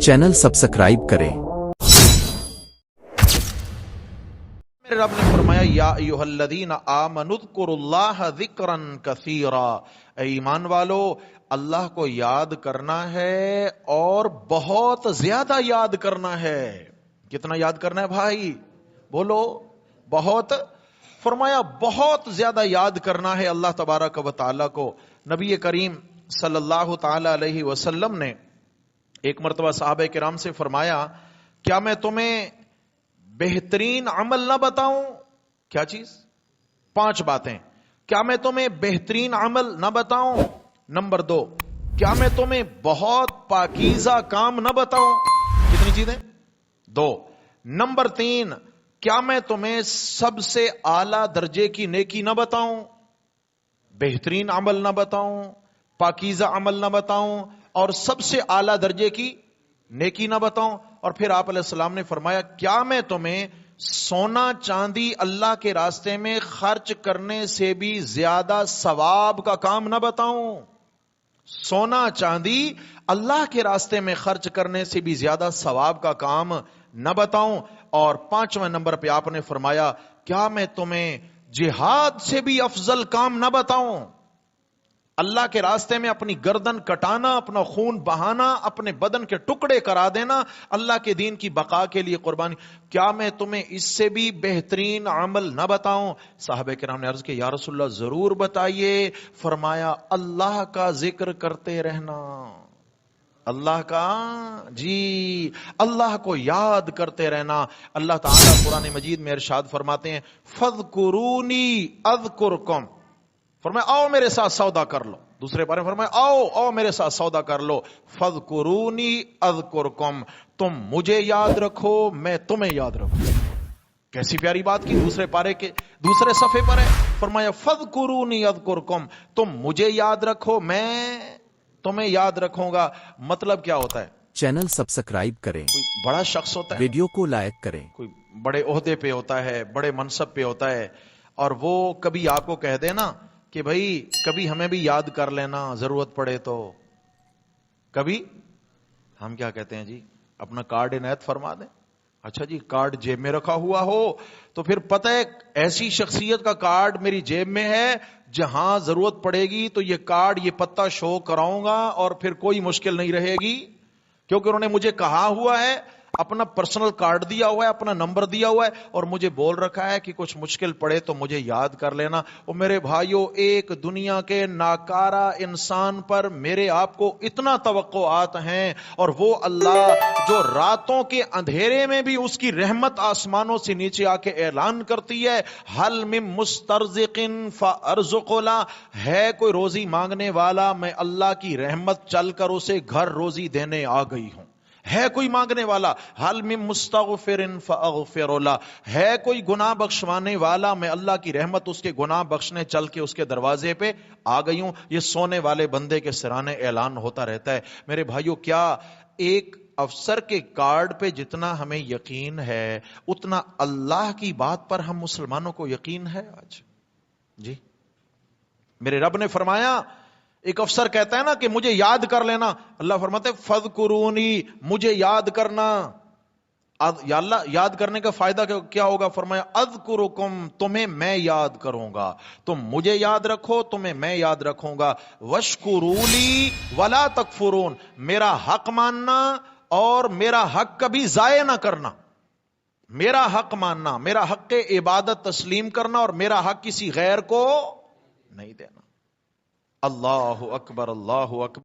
Channel subscribe करें। मेरे रब ने फरमाया या अय्युहल्लज़ीना आमनुज़्कुरुल्लाह ज़िक्रन कसीरा, ऐ ईमान वालो अल्लाह को याद करना है और बहुत ज्यादा याद करना है। कितना याद करना है भाई? बोलो। बहुत। फरमाया बहुत ज्यादा याद करना है अल्लाह तबारक व तआला को। नबी करीम सल्लल्लाहु तआला अलैहि वसल्लम ने एक मर्तबा सहाबे किराम से फरमाया, क्या मैं तुम्हें बेहतरीन अमल ना बताऊं? क्या चीज? 5 बातें। क्या मैं तुम्हें बेहतरीन अमल ना बताऊं? नंबर 2, क्या मैं तुम्हें बहुत पाकीज़ा काम ना बताऊं? कितनी चीजें? 2। नंबर 3, क्या मैं तुम्हें सबसे आला दर्जे की नेकी ना बताऊं? बेहतरीन अमल ना बताऊं, पाकीज़ा अमल ना बताऊं और सबसे आला दर्जे की नेकी ना बताऊं? और फिर आप अलैहिस्सलाम ने फरमाया, क्या मैं तुम्हें सोना चांदी अल्लाह के रास्ते में खर्च करने से भी ज्यादा सवाब का काम ना बताऊं? सोना चांदी अल्लाह के रास्ते में खर्च करने से भी ज्यादा सवाब का काम न बताऊं? और 5वें नंबर पे आपने फरमाया, क्या मैं तुम्हें जिहाद से भी अफजल काम न बताऊं? अल्लाह के रास्ते में अपनी गर्दन कटाना, अपना खून बहाना, अपने बदन के टुकड़े करा देना अल्लाह के दीन की बका के लिए कुर्बानी, क्या मैं तुम्हें इससे भी बेहतरीन अमल न बताऊं? साहबे किराम ने अर्ज किया, या रसूलल्लाह जरूर बताइए। फरमाया, अल्लाह का जिक्र करते रहना। अल्लाह का, जी, अल्लाह को याद करते रहना। अल्लाह ताला कुरान मजीद में इरशाद फरमाते हैं, फज़कुरूनी अज़कुरकुम। फरमाया, आओ मेरे साथ सौदा कर लो। दूसरे बारे में फरमाया, आओ मेरे साथ सौदा कर लो। फज़कुरूनी अज़कुरकुम, तुम मुझे याद रखो, मैं तुम्हें याद रखूं। कैसी प्यारी बात की। दूसरे पारे के दूसरे सफे पर है, फरमाया फज़कुरूनी अज़कुरकुम, तुम मुझे याद रखो, मैं तुम्हें याद रखूंगा। मतलब क्या होता है? चैनल सब्सक्राइब करें। कोई बड़ा शख्स होता है, वीडियो को लाइक करें। कोई बड़े ओहदे पे होता है, बड़े मनसब पे होता है, और वो कभी आपको कह देना कि भाई कभी हमें भी याद कर लेना जरूरत पड़े तो। कभी हम क्या कहते हैं जी, अपना कार्ड इनायत फरमा दें। अच्छा जी, कार्ड जेब में रखा हुआ हो तो फिर पता है ऐसी शख्सियत का कार्ड मेरी जेब में है, जहां जरूरत पड़ेगी तो ये कार्ड, ये पत्ता शो कराऊंगा और फिर कोई मुश्किल नहीं रहेगी, क्योंकि उन्होंने मुझे कहा हुआ है, अपना पर्सनल कार्ड दिया हुआ है, अपना नंबर दिया हुआ है, और मुझे बोल रखा है कि कुछ मुश्किल पड़े तो मुझे याद कर लेना। और मेरे भाइयों, एक दुनिया के नाकारा इंसान पर मेरे आपको इतना तवक्कुआत हैं, और वो अल्लाह जो रातों के अंधेरे में भी उसकी रहमत आसमानों से नीचे आके ऐलान करती है, हल मिन मुस्तरज़िकिन फअरज़ुक़ुला, है कोई रोजी मांगने वाला, मैं अल्लाह की रहमत चलकर उसे घर रोजी देने आ गई हूं। है कोई मांगने वाला, हल मिन मुस्तगफिरिन फअगफिरुला, है कोई गुनाह बख्शवाने वाला, मैं अल्लाह की रहमत उसके गुनाह बख्शने चल के उसके दरवाजे पे आ गई हूं। ये सोने वाले बंदे के सिराने ऐलान होता रहता है। मेरे भाइयों, क्या एक अफसर के कार्ड पे जितना हमें यकीन है, उतना अल्लाह की बात पर हम मुसलमानों को यकीन है आज? जी, मेरे रब ने फरमाया, एक अफसर कहता है ना कि मुझे याद कर लेना, अल्लाह फरमाते फज़कुरूनी, मुझे याद करना। या अल्लाह, याद करने का फायदा क्या होगा? फरमाया अज़कुरुकुम, तुम्हें मैं याद करूंगा। तुम मुझे याद रखो, तुम्हें मैं याद रखूंगा। वशकुरूली वला तकफुरून, मेरा हक मानना और मेरा हक कभी जाया ना करना। मेरा हक मानना, मेरा हक के इबादत तस्लीम करना, और मेरा हक किसी गैर को नहीं देना। अल्लाहु अकबर, अल्लाहु अकबर।